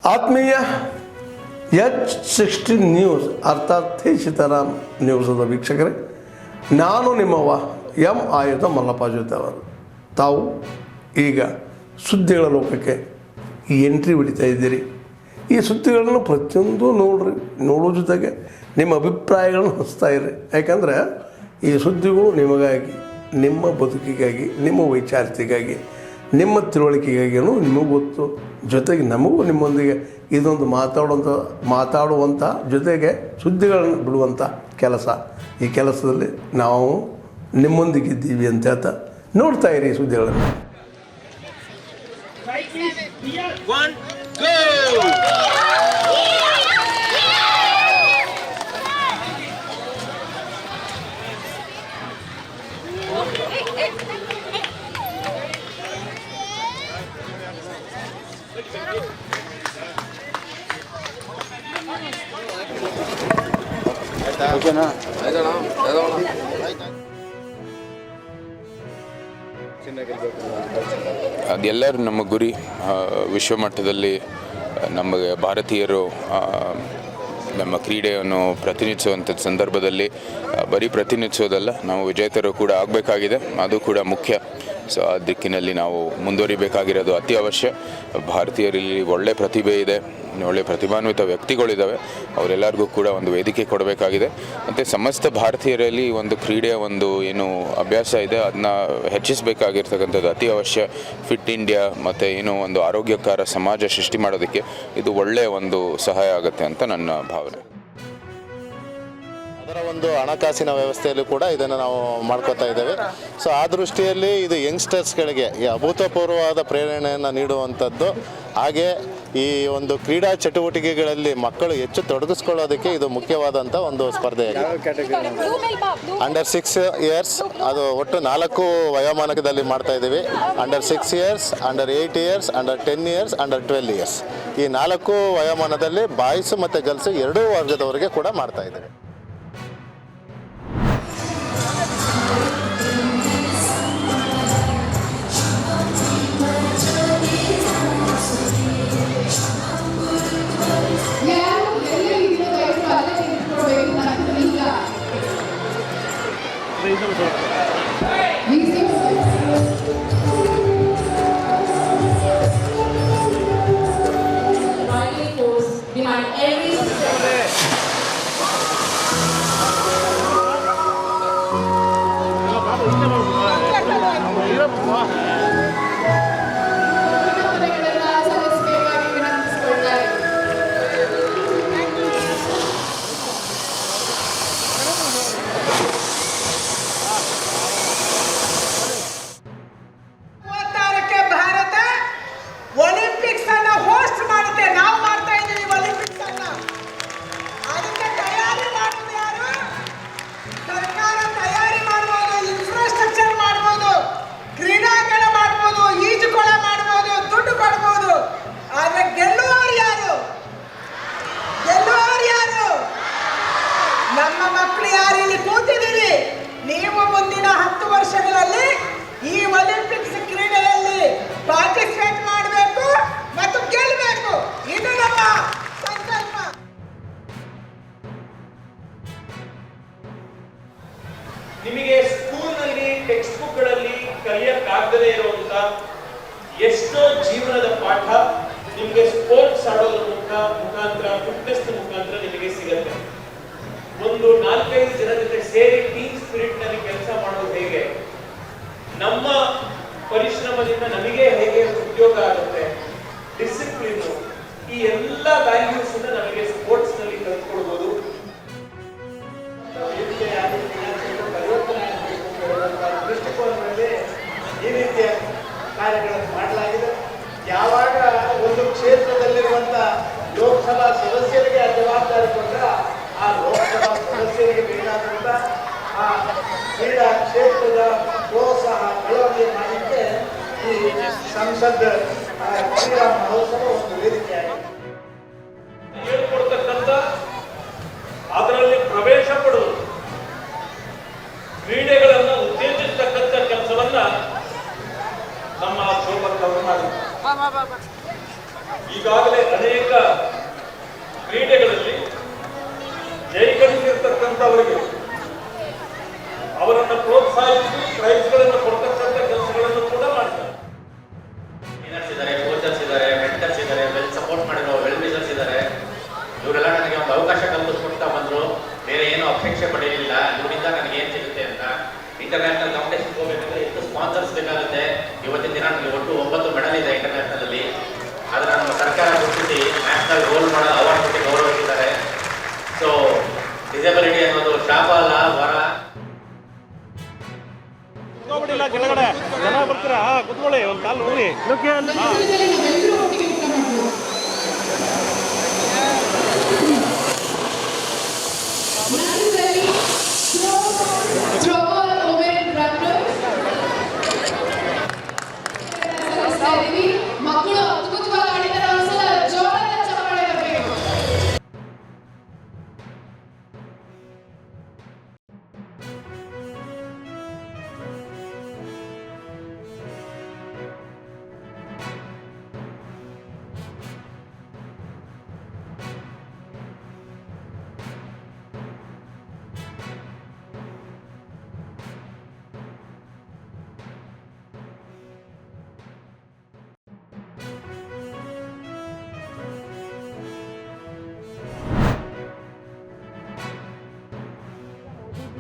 ಆತ್ಮೀಯ H16 news ಅರ್ಥಾತ್ ಸೀತಾರಾಮ್ ನ್ಯೂಸದ ವೀಕ್ಷಕರೇ, ನಾನು ನಿಮ್ಮವ ಎಂ ಆಯುಧ ಮಲ್ಲಪ್ಪ ಜೊತೆ ಅವರು. ತಾವು ಈಗ ಸುದ್ದಿಗಳ ಲೋಕಕ್ಕೆ ಎಂಟ್ರಿ ಹೊಡಿತಾ ಇದ್ದೀರಿ. ಈ ಸುದ್ದಿಗಳನ್ನು ಪ್ರತಿಯೊಂದು ನೋಡೋ ಜೊತೆಗೆ ನಿಮ್ಮ ಅಭಿಪ್ರಾಯಗಳನ್ನು ಹಂಚ್ತಾ ಇರಿ. ಯಾಕಂದರೆ ಈ ಸುದ್ದಿಗಳು ನಿಮಗಾಗಿ, ನಿಮ್ಮ ಬದುಕಿಗಾಗಿ, ನಿಮ್ಮ ವೈಚಾರಿಕೆಗಾಗಿ, ನಿಮ್ಮ ತಿಳುವಳಿಕೆಗಾಗಿಯೂ ನಿಮಗೂ ಗೊತ್ತು. ಜೊತೆಗೆ ನಮಗೂ ನಿಮ್ಮೊಂದಿಗೆ ಇದೊಂದು ಮಾತಾಡುವಂಥ ಜೊತೆಗೆ ಸುದ್ದಿಗಳನ್ನು ಬಿಡುವಂಥ ಕೆಲಸ. ಈ ಕೆಲಸದಲ್ಲಿ ನಾವು ನಿಮ್ಮೊಂದಿಗಿದ್ದೀವಿ ಅಂತ ಹೇಳ್ತಾ ನೋಡ್ತಾ ಇರಿ ಈ ಸುದ್ದಿಗಳನ್ನು. ಅದೆಲ್ಲರೂ ನಮ್ಮ ಗುರಿ. ವಿಶ್ವಮಟ್ಟದಲ್ಲಿ ನಮಗೆ ಭಾರತೀಯರು ನಮ್ಮ ಕ್ರೀಡೆಯನ್ನು ಪ್ರತಿನಿಧಿಸುವಂಥ ಸಂದರ್ಭದಲ್ಲಿ ಬರೀ ಪ್ರತಿನಿಧಿಸೋದಲ್ಲ, ನಾವು ವಿಜೇತರು ಕೂಡ ಆಗಬೇಕಾಗಿದೆ. ಅದು ಕೂಡ ಮುಖ್ಯ. ಸೊ ಆ ದಿಕ್ಕಿನಲ್ಲಿ ನಾವು ಮುಂದುವರಿಬೇಕಾಗಿರೋದು ಅತಿ ಅವಶ್ಯ. ಭಾರತೀಯರಲ್ಲಿ ಒಳ್ಳೆ ಪ್ರತಿಭೆ ಇದೆ, ಒಳ್ಳೆ ಪ್ರತಿಭಾನ್ವಿತ ವ್ಯಕ್ತಿಗಳಿದ್ದಾವೆ. ಅವರೆಲ್ಲರಿಗೂ ಕೂಡ ಒಂದು ವೇದಿಕೆ ಕೊಡಬೇಕಾಗಿದೆ. ಮತ್ತು ಸಮಸ್ತ ಭಾರತೀಯರಲ್ಲಿ ಒಂದು ಕ್ರೀಡೆಯ ಒಂದು ಏನು ಅಭ್ಯಾಸ ಇದೆ ಅದನ್ನ ಹೆಚ್ಚಿಸಬೇಕಾಗಿರ್ತಕ್ಕಂಥದ್ದು ಅತಿ ಅವಶ್ಯ. ಫಿಟ್ ಇಂಡಿಯಾ ಮತ್ತು ಏನು ಒಂದು ಆರೋಗ್ಯಕರ ಸಮಾಜ ಸೃಷ್ಟಿ ಮಾಡೋದಕ್ಕೆ ಇದು ಒಳ್ಳೆಯ ಒಂದು ಸಹಾಯ ಆಗುತ್ತೆ ಅಂತ ನನ್ನ ಭಾವನೆ. ಅದರ ಒಂದು ಹಣಕಾಸಿನ ವ್ಯವಸ್ಥೆಯಲ್ಲೂ ಕೂಡ ಇದನ್ನು ನಾವು ಮಾಡ್ಕೋತಾ ಇದ್ದೇವೆ. ಸೊ ಆ ದೃಷ್ಟಿಯಲ್ಲಿ ಇದು ಯಂಗ್ಸ್ಟರ್ಸ್ಗಳಿಗೆ ಅಭೂತಪೂರ್ವವಾದ ಪ್ರೇರಣೆಯನ್ನು ನೀಡುವಂಥದ್ದು. ಹಾಗೆ ಈ ಒಂದು ಕ್ರೀಡಾ ಚಟುವಟಿಕೆಗಳಲ್ಲಿ ಮಕ್ಕಳು ಹೆಚ್ಚು ತೊಡಗಿಸ್ಕೊಳ್ಳೋದಕ್ಕೆ ಇದು ಮುಖ್ಯವಾದಂಥ ಒಂದು ಸ್ಪರ್ಧೆಯಾಗಿದೆ. ಅಂಡರ್ 6 ಇಯರ್ಸ್, ಅದು ಒಟ್ಟು 4 ವಯೋಮಾನಕದಲ್ಲಿ ಮಾಡ್ತಾ ಇದ್ದೀವಿ. Under 6 years, under 8 years, under 10 years, under 12 years. ಈ 4 ವಯೋಮಾನದಲ್ಲಿ ಬಾಯ್ಸು ಮತ್ತು ಗರ್ಲ್ಸು ಎರಡೂ ವರ್ಗದವರಿಗೆ ಕೂಡ ಮಾಡ್ತಾ ಇದ್ದೀವಿ. ನಮ್ಮ ಮಕ್ಕಳು ಯಾರು ಇಲ್ಲಿ ಕೂತಿದ್ದೀರಿ, ನೀವು ಮುಂದಿನ 10 ವರ್ಷಗಳಲ್ಲಿ ಈ ಒಲಿಂಪಿಕ್ಸ್ ಕ್ರೀಡೆಯಲ್ಲಿ ಪಾರ್ಟಿಸಿಪೇಟ್ ಮಾಡಬೇಕು ಮತ್ತು ಗೆಲ್ಲಬೇಕು. ಇದು ನಮ್ಮ ಸಂಕಲ್ಪ. ನಿಮಗೆ ಸ್ಕೂಲ್ನಲ್ಲಿ ಟೆಕ್ಸ್ಟ್ ಬುಕ್ಗಳಲ್ಲಿ ಕಲಿಯಕ್ಕಾಗದೇ ಇರುವಂತ ಎಷ್ಟೋ ಜೀವನದ ಪಾಠ ನಿಮಗೆ ಸ್ಪೋರ್ಟ್ಸ್ ಆಡೋದ್ರ ಮುಖಾಂತರ, ಫಿಟ್ನೆಸ್ ಮುಖಾಂತರ ನಿಮಗೆ ಸಿಗುತ್ತೆ. ಒಂದು 4-5 ಜನ ಜೊತೆ ಸೇರಿ ಟೀಮ್ ಸ್ಪಿರಿಟ್ ನಲ್ಲಿ ಕೆಲಸ ಮಾಡೋದು ಹೇಗೆ, ನಮ್ಮ ಪರಿಶ್ರಮದಿಂದ ನಮಗೆ ಹೇಗೆ ಉದ್ಯೋಗ ಆಗುತ್ತೆ, ಡಿಸಿಪ್ಲಿನ್, ಈ ಎಲ್ಲ ವ್ಯಾಲ್ಯೂಸ್ ನಮಗೆ ಸ್ಪೋರ್ಟ್ಸ್ ನಲ್ಲಿ ಕಲ್ತ್ಕೊಳ್ಬಹುದು. ದೃಷ್ಟಿಕೋನದಲ್ಲಿ ಈ ರೀತಿಯ ಕಾರ್ಯಗಳನ್ನು ಮಾಡಲಾಗಿದೆ. ಯಾವಾಗ ಒಂದು ಕ್ಷೇತ್ರದಲ್ಲಿರುವಂತ ಲೋಕಸಭಾ ಸದಸ್ಯರಿಗೆ ಜವಾಬ್ದಾರಿ ಕೊಟ್ಟರೆ ಆ ಲೋಕಸಭಾ ಸದಸ್ಯರಿಗೆ ಬೇಕಾದಂತ ಆ ಕ್ರೀಡಾ ಕ್ಷೇತ್ರದ ಪ್ರೋತ್ಸಾಹ ಬೆಳವಣಿಗೆ ಮಾಡಲಿಕ್ಕೆ ಈ ಸಂಸದ್ ಕ್ರೀಡಾ ಮಹೋತ್ಸವ ಒಂದು ವೇದಿಕೆಯಾಗಿದೆ. ಹೇಳ್ಕೊಡ್ತಕ್ಕಂಥ ಅದರಲ್ಲಿ ಪ್ರವೇಶ ಪಡೆದು ಕ್ರೀಡೆಗಳನ್ನು ಉತ್ತೇಜಿಸತಕ್ಕಂಥ ಕೆಲಸವನ್ನ ನಮ್ಮ ಸೋಮತ್ ಅವರು ಮಾಡಿದ್ದಾರೆ. ಈಗಾಗಲೇ ಅನೇಕ ಕ್ರೀಡೆಗಳಲ್ಲಿ ಜಯಗಳಿಸಿರ್ತಕ್ಕಂಥವರಿಗೆ ಅವರನ್ನು ಪ್ರೋತ್ಸಾಹಿಸಿ ಪ್ರೈಸ್ಗಳನ್ನು ಕೊಡ್ತಕ್ಕಂಥ ಕೆಲಸಗಳನ್ನು ಕೂಡ ಮಾಡ್ತಾರೆ. ಟ್ರೈನರ್ಸ್ ಇದ್ದಾರೆ, ಕೋಚರ್ಸ್ ಇದ್ದಾರೆ, ಮೆಂಟರ್ಸ್ ಇದ್ದಾರೆ, ವೆಲ್ ಸಪೋರ್ಟ್ ಮಾಡಿರೋ ವೆಲ್ ವಿಷರ್ಸ್ ಇದ್ದಾರೆ. ಇವರೆಲ್ಲ ನನಗೆ ಒಂದು ಅವಕಾಶ ಕಲ್ಪಿಸ್ಕೊಡ್ತಾ ಬಂದರು. ಬೇರೆ ಏನೂ ಅಪೇಕ್ಷೆ ಪಡೆಯಲಿಲ್ಲ. ಇವರಿಂದ ನನಗೆ ಏನು ಸಿಗುತ್ತೆ ಅಂತ. ಇಂಟರ್ನ್ಯಾಷನಲ್ ಕಾಂಪಿಟೇಷನ್ ಹೋಗಬೇಕಂದ್ರೆ ಎಷ್ಟು ಸ್ಪಾನ್ಸರ್ಸ್ ಬೇಕಾಗುತ್ತೆ. ಇವತ್ತಿನ ದಿನ ನನಗೆ ಒಟ್ಟು 9 ಮೆಡಲ್ ಇದೆ ಇಂಟರ್ನ್ಯಾಷನಲ್. ಆದರೆ ನಮ್ಮ ಸರ್ಕಾರ ಗುರುತಿಸಿ ನ್ಯಾಷನಲ್ ರೋಲ್ ಮಾಡಲ್ ಅವಾರ್ಡ್ ಕೊಟ್ಟು ಗೌರವಿಸಿದ್ದಾರೆ. ಸೊ ಡಿಸಬಿಲಿಟಿ ಅನ್ನೋದು ಶಾಪ ಅಲ್ಲ, ವರ. ಕುತ್ಕೊಬಿಡಿಲ್ಲ, ಕೆಳಗಡೆ ಜನ ಬರ್ತೀರಾ, ಕುತ್ಕೊಳ್ಳಿ, ಒಂದು ಕಾಲು ನೋಡಿ. ಮಕ್ಕಳು ಅದ್ಭುತವಾಗಿ ಆಡಿದ್ದಾರೆ. ಒಂದ್ಸಲ ಜೋರಾದ ಚಪ್ಪಾಳೆ ಬರಬೇಕು.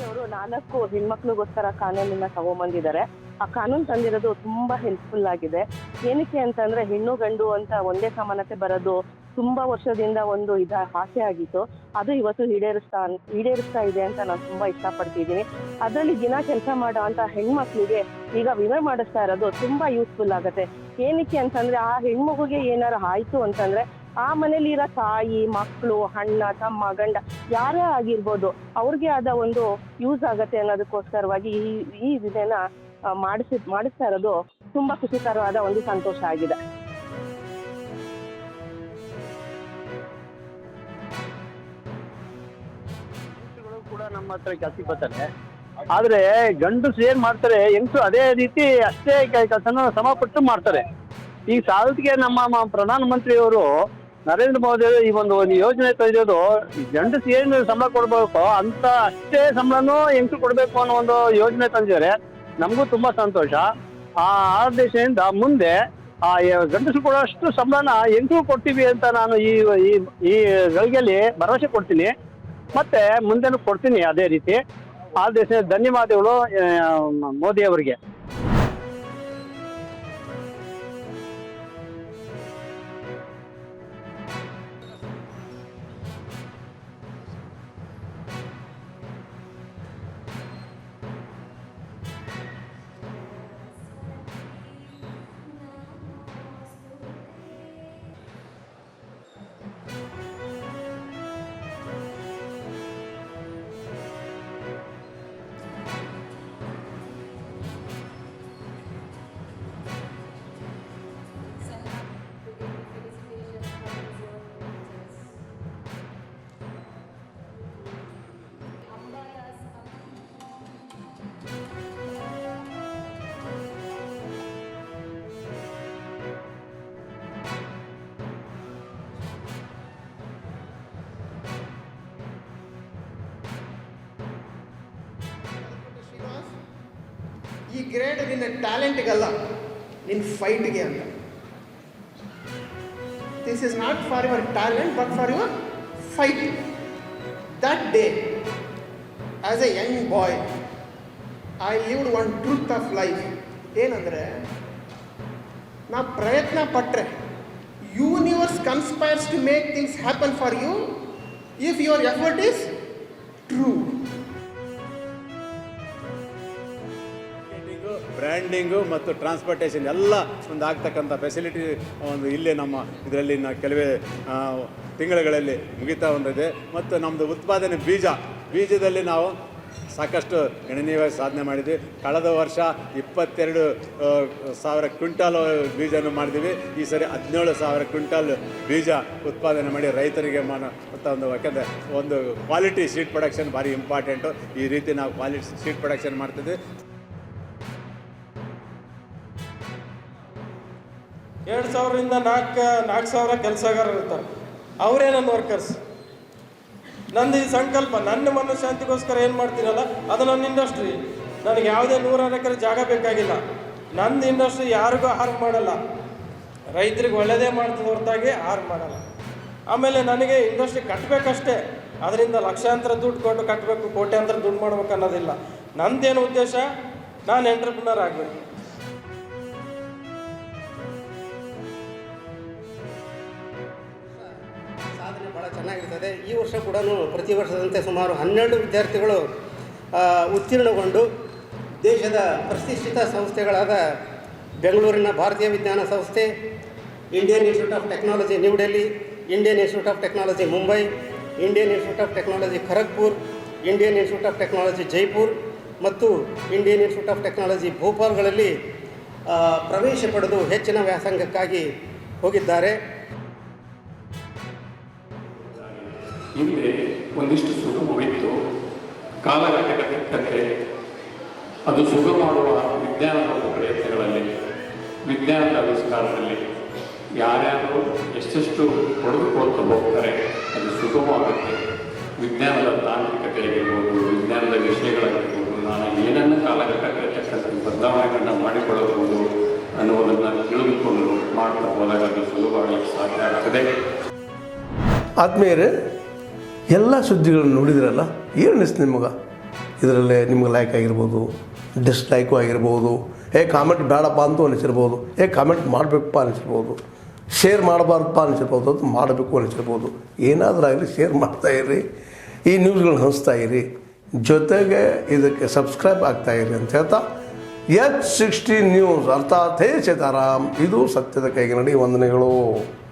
ಅವರು 4 ಹೆಣ್ಮಕ್ಳಿಗೋಸ್ಕರ ಕಾನೂನನ್ನ ತಗೊಂಡ್ಬಂದಿದ್ದಾರೆ. ಆ ಕಾನೂನು ತಂದಿರೋದು ತುಂಬಾ ಹೆಲ್ಪ್ಫುಲ್ ಆಗಿದೆ. ಏನಕ್ಕೆ ಅಂತಂದ್ರೆ ಹೆಣ್ಣು ಗಂಡು ಅಂತ ಒಂದೇ ಸಮಾನತೆ ಬರೋದು ತುಂಬಾ ವರ್ಷದಿಂದ ಒಂದು ಆಸೆ ಆಗಿತ್ತು. ಅದು ಇವತ್ತು ಈಡೇರಿಸ್ತಾ ಇದೆ ಅಂತ ನಾನು ತುಂಬಾ ಇಷ್ಟಪಡ್ತಿದ್ದೀನಿ. ಅದರಲ್ಲಿ ದಿನ ಕೆಲಸ ಮಾಡೋ ಅಂತ ಹೆಣ್ಮಕ್ಳಿಗೆ ಈಗ ವಿಮೆ ಮಾಡಿಸ್ತಾ ಇರೋದು ತುಂಬಾ ಯೂಸ್ಫುಲ್ ಆಗುತ್ತೆ. ಏನಕ್ಕೆ ಅಂತಂದ್ರೆ ಆ ಹೆಣ್ಮಗುಗೆ ಏನಾರು ಆಯ್ತು ಅಂತಂದ್ರೆ ಆ ಮನೇಲಿ ಇರೋ ತಾಯಿ, ಮಕ್ಕಳು, ಅಣ್ಣ, ತಮ್ಮ, ಗಂಡ ಯಾರೇ ಆಗಿರ್ಬೋದು ಅವ್ರಿಗೆ ಆದ ಒಂದು ಯೂಸ್ ಆಗತ್ತೆ ಅನ್ನೋದಕ್ಕೋಸ್ಕರವಾಗಿ ಈ ವಿಮೆನ ಮಾಡಿಸ್ತಾ ಇರೋದು ತುಂಬಾ ಖುಷಿಕರವಾದ ಒಂದು ಸಂತೋಷ ಆಗಿದೆ. ಕೂಡ ನಮ್ಮ ಹತ್ರ ಕೆಲಸಕ್ಕೆ ಬರ್ತಾರೆ. ಆದ್ರೆ ಗಂಡಸರು ಏನ್ ಮಾಡ್ತಾರೆ, ಹೆಂಗಸರು ಅದೇ ರೀತಿ ಅಷ್ಟೇ ಕೆಲಸನ ಸಮಪಟ್ಟು ಮಾಡ್ತಾರೆ. ಈ ಸಾಲಕ್ಕೆ ನಮ್ಮ ಪ್ರಧಾನಮಂತ್ರಿಯವರು ನರೇಂದ್ರ ಮೋದಿ ಈ ಒಂದು ಯೋಜನೆ ತಂದಿರೋದು ಗಂಡಸರು ಏನು ಸಂಬಳ ಕೊಡ್ಬೇಕು ಅಂತ ಅಷ್ಟೇ ಸಂಬಳನೂ ಹೆಂಗಸರು ಕೊಡ್ಬೇಕು ಅನ್ನೋ ಒಂದು ಯೋಜನೆ ತಂದಿದ್ದಾರೆ. ನಮಗೂ ತುಂಬಾ ಸಂತೋಷ. ಆ ಆದೇಶದಿಂದ ಮುಂದೆ ಆ ಗಂಡಸರು ಕೊಡೋ ಅಷ್ಟು ಸಂಬಳನ ಹೆಂಗಸರು ಕೊಡ್ತೀವಿ ಅಂತ ನಾನು ಈ ಗಳಿಗೆಯಲ್ಲಿ ಭರವಸೆ ಕೊಡ್ತೀನಿ. ಮತ್ತೆ ಮುಂದೆನೂ ಕೊಡ್ತೀನಿ ಅದೇ ರೀತಿ. ಆದೇಶ ಧನ್ಯವಾದಗಳು ಮೋದಿ ಅವರಿಗೆ. ಈ ಗ್ರೇಡ್ ನಿನ್ನ ಟ್ಯಾಲೆಂಟ್ಗಲ್ಲ, ನಿನ್ನ ಫೈಟ್ಗೆ ಅಂತ. This is not for your talent but for your fight. That day as a young boy I lived one truth of life. ಏನಂದರೆ, ನಾ ಪ್ರಯತ್ನ ಪಟ್ಟರೆ universe conspires to make things happen for you if your effort is true. Branding ಮತ್ತು transportation ಎಲ್ಲ ಒಂದು ಆಗ್ತಕ್ಕಂಥ facility ಒಂದು ಇಲ್ಲೇ ನಮ್ಮ ಇದರಲ್ಲಿ ಕೆಲವೇ ತಿಂಗಳುಗಳಲ್ಲಿ ಮುಗಿತಾ ಹೊಂದಿದೆ. ಮತ್ತು ನಮ್ಮದು ಉತ್ಪಾದನೆ ಬೀಜದಲ್ಲಿ ನಾವು ಸಾಕಷ್ಟು ಗಣನೀಯವಾಗಿ ಸಾಧನೆ ಮಾಡಿದ್ವಿ. ಕಳೆದ ವರ್ಷ 22,000 ಕ್ವಿಂಟಾಲ್ ಬೀಜನ ಮಾಡಿದ್ವಿ. ಈ ಸರಿ 17,000 ಕ್ವಿಂಟಾಲ್ ಬೀಜ ಉತ್ಪಾದನೆ ಮಾಡಿ ರೈತರಿಗೆ ಅಂತ ಒಂದು, ಯಾಕೆಂದರೆ ಒಂದು ಕ್ವಾಲಿಟಿ ಸೀಡ್ ಪ್ರೊಡಕ್ಷನ್ ಭಾರಿ ಇಂಪಾರ್ಟೆಂಟು. ಈ ರೀತಿ ನಾವು ಕ್ವಾಲಿಟಿ ಸೀಡ್ ಪ್ರೊಡಕ್ಷನ್ ಮಾಡ್ತಿದ್ವಿ. 2,000ರಿಂದ 4,000 ಕೆಲಸಗಾರರು ಇರ್ತಾರೆ. ಅವರೇ ನನ್ನ ವರ್ಕರ್ಸ್. ನಂದು ಈ ಸಂಕಲ್ಪ, ನನ್ನ ಮನಃಶಾಂತಿಗೋಸ್ಕರ ಏನು ಮಾಡ್ತೀನಲ್ಲ ಅದು ನನ್ನ ಇಂಡಸ್ಟ್ರಿ. ನನಗೆ ಯಾವುದೇ 100 ಎಕರೆ ಜಾಗ ಬೇಕಾಗಿಲ್ಲ. ನಂದು ಇಂಡಸ್ಟ್ರಿ ಯಾರಿಗೂ ಹಾರ್ಮ್ ಮಾಡಲ್ಲ, ರೈತರಿಗೆ ಒಳ್ಳೆಯದೇ ಮಾಡ್ತದೆ ಹೊರತಾಗಿ ಹಾರ್ಮ್ ಮಾಡಲ್ಲ. ಆಮೇಲೆ ನನಗೆ ಇಂಡಸ್ಟ್ರಿ ಕಟ್ಟಬೇಕಷ್ಟೇ, ಅದರಿಂದ ಲಕ್ಷಾಂತರ ದುಡ್ಡು ಕೊಟ್ಟು ಕಟ್ಟಬೇಕು, ಕೋಟ್ಯಾಂತರ ದುಡ್ಡು ಮಾಡ್ಬೇಕು ಅನ್ನೋದಿಲ್ಲ. ನಂದೇನು ಉದ್ದೇಶ, ನಾನು ಎಂಟ್ರಪ್ರಿನರ್ ಆಗಬೇಕು. ಸಾಧನೆ ಭಾಳ ಚೆನ್ನಾಗಿರ್ತದೆ. ಈ ವರ್ಷ ಕೂಡ ಪ್ರತಿ ವರ್ಷದಂತೆ ಸುಮಾರು 12 ವಿದ್ಯಾರ್ಥಿಗಳು ಉತ್ತೀರ್ಣಗೊಂಡು ದೇಶದ ಪ್ರತಿಷ್ಠಿತ ಸಂಸ್ಥೆಗಳಾದ ಬೆಂಗಳೂರಿನ ಭಾರತೀಯ ವಿಜ್ಞಾನ ಸಂಸ್ಥೆ, Indian institute of technology new Delhi, Indian institute of technology Mumbai, Indian institute of technology Kharagpur, Indian institute of technology Jaipur ಮತ್ತು ಇಂಡಿಯನ್ ಇನ್ಸ್ಟಿಟ್ಯೂಟ್ ಆಫ್ ಟೆಕ್ನಾಲಜಿ ಭೋಪಾಲ್ಗಳಲ್ಲಿ ಪ್ರವೇಶ ಪಡೆದು ಹೆಚ್ಚಿನ ವ್ಯಾಸಂಗಕ್ಕಾಗಿ ಹೋಗಿದ್ದಾರೆ. ಇಲ್ಲಿ ಒಂದಿಷ್ಟು ಸುಗಮವಿತ್ತು. ಕಾಲಘಟ್ಟಕ್ಕೆ ತಕ್ಕಂತೆ ಅದು ಸುಗಮ ಮಾಡುವ ವಿಜ್ಞಾನದ ಪ್ರಯತ್ನಗಳಲ್ಲಿ, ವಿಜ್ಞಾನದ ಆವಿಷ್ಕಾರದಲ್ಲಿ ಯಾರ್ಯಾರು ಎಷ್ಟೆಷ್ಟು ಹೊಡೆದುಕೊಳ್ತಾ ಹೋಗ್ತಾರೆ ಅದು ಸುಗಮವಾಗುತ್ತೆ. ವಿಜ್ಞಾನದ ತಾಂತ್ರಿಕತೆ ಆಗಿರ್ಬೋದು, ವಿಜ್ಞಾನದ ವಿಷಯಗಳಾಗಿರ್ಬೋದು, ನಾನು ಏನನ್ನು ಕಾಲಘಟ್ಟಕ್ಕೆ ತಕ್ಕಂತೆ ಬದಲಾವಣೆಗಳನ್ನ ಮಾಡಿಕೊಳ್ಳಬಹುದು ಅನ್ನುವುದನ್ನು ತಿಳಿದುಕೊಂಡು ಮಾಡ್ತಾ ಹೋದಾಗ ಅದು ಸುಲಭವಾಗಿ ಸಾಧ್ಯ ಆಗ್ತದೆ. ಆದ್ಮೇಲೆ ಎಲ್ಲ ಸುದ್ದಿಗಳನ್ನು ನೋಡಿದ್ರಲ್ಲ, ಏನು ಅನಿಸ್ತು ನಿಮಗೆ? ಇದರಲ್ಲೇ ನಿಮ್ಗೆ ಲೈಕ್ ಆಗಿರ್ಬೋದು, ಡಿಸ್ಲೈಕು ಆಗಿರ್ಬೋದು, ಕಾಮೆಂಟ್ ಬೇಡಪ್ಪ ಅಂತೂ ಅನಿಸಿರ್ಬೋದು, ಕಾಮೆಂಟ್ ಮಾಡಬೇಕಪ್ಪ ಅನಿಸಿರ್ಬೋದು, ಶೇರ್ ಮಾಡಬಾರ್ದಪ್ಪ ಅನಿಸಿರ್ಬೋದು, ಅದು ಮಾಡಬೇಕು ಅನಿಸಿರ್ಬೋದು. ಏನಾದರೂ ಆಗಲಿ ಶೇರ್ ಮಾಡ್ತಾಯಿರಿ, ಈ ನ್ಯೂಸ್ಗಳನ್ನ ಹಂಚ್ತಾ ಇರಿ, ಜೊತೆಗೆ ಇದಕ್ಕೆ ಸಬ್ಸ್ಕ್ರೈಬ್ ಆಗ್ತಾಯಿರಿ ಅಂತ ಹೇಳ್ತಾ H16 ನ್ಯೂಸ್ ಅರ್ಥಾತ್ ಹೇ ಸೀತಾರಾಮ್, ಇದು ಸತ್ಯದ ಕೈಗೆ ನಡಿ. ವಂದನೆಗಳು.